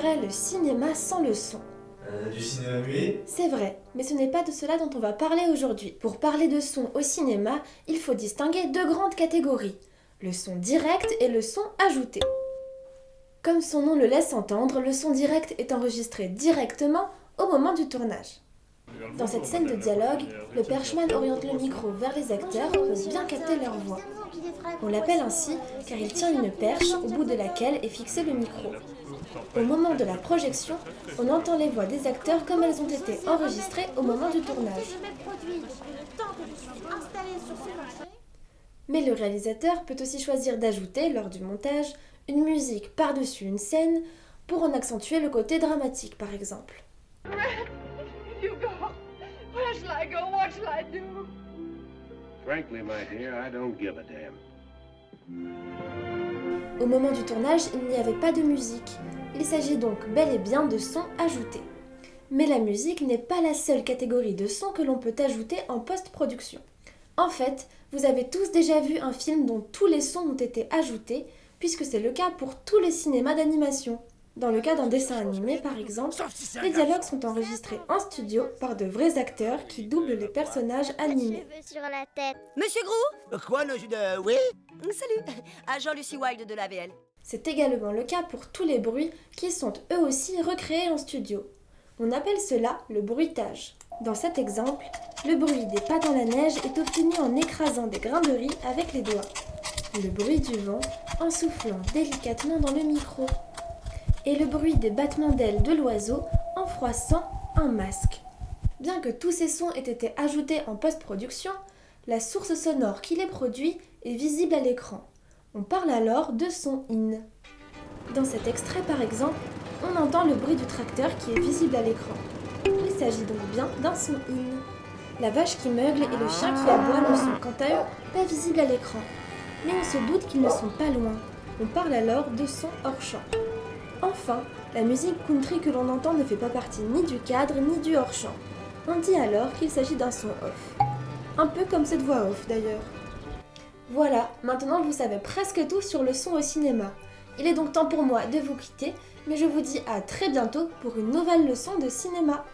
serait le cinéma sans le son? Du cinéma muet? C'est vrai, mais ce n'est pas de cela dont on va parler aujourd'hui. Pour parler de son au cinéma, il faut distinguer deux grandes catégories, le son direct et le son ajouté. Comme son nom le laisse entendre, le son direct est enregistré directement au moment du tournage. Dans cette scène de dialogue, le perchman oriente le micro vers les acteurs pour bien capter leur voix. On l'appelle ainsi car il tient une perche au bout de laquelle est fixé le micro. Au moment de la projection, on entend les voix des acteurs comme elles ont été enregistrées au moment du tournage. Mais le réalisateur peut aussi choisir d'ajouter, lors du montage, une musique par-dessus une scène pour en accentuer le côté dramatique, par exemple. Hugo, where shall I go? What shall I do? Frankly, my dear, I don't give a damn. Au moment du tournage, il n'y avait pas de musique. Il s'agit donc bel et bien de sons ajoutés. Mais la musique n'est pas la seule catégorie de sons que l'on peut ajouter en post-production. En fait, vous avez tous déjà vu un film dont tous les sons ont été ajoutés, puisque c'est le cas pour tous les cinémas d'animation. Dans le cas d'un dessin animé, par exemple, les dialogues sont enregistrés en studio par de vrais acteurs qui doublent les personnages animés. Sur la tête. Monsieur Grou? Quoi, oui? Salut, agent Lucy Wilde de l'AVL. C'est également le cas pour tous les bruits qui sont eux aussi recréés en studio. On appelle cela le bruitage. Dans cet exemple, le bruit des pas dans la neige est obtenu en écrasant des grains de riz avec les doigts. Le bruit du vent en soufflant délicatement dans le micro. Et le bruit des battements d'ailes de l'oiseau en froissant un masque. Bien que tous ces sons aient été ajoutés en post-production, la source sonore qui les produit est visible à l'écran. On parle alors de son in. Dans cet extrait par exemple, on entend le bruit du tracteur qui est visible à l'écran. Il s'agit donc bien d'un son in. La vache qui meugle et le chien qui aboie ne sont quant à eux pas visibles à l'écran. Mais on se doute qu'ils ne sont pas loin. On parle alors de son hors champ. Enfin, la musique country que l'on entend ne fait pas partie ni du cadre ni du hors-champ. On dit alors qu'il s'agit d'un son off. Un peu comme cette voix off d'ailleurs. Voilà, maintenant vous savez presque tout sur le son au cinéma. Il est donc temps pour moi de vous quitter, mais je vous dis à très bientôt pour une nouvelle leçon de cinéma.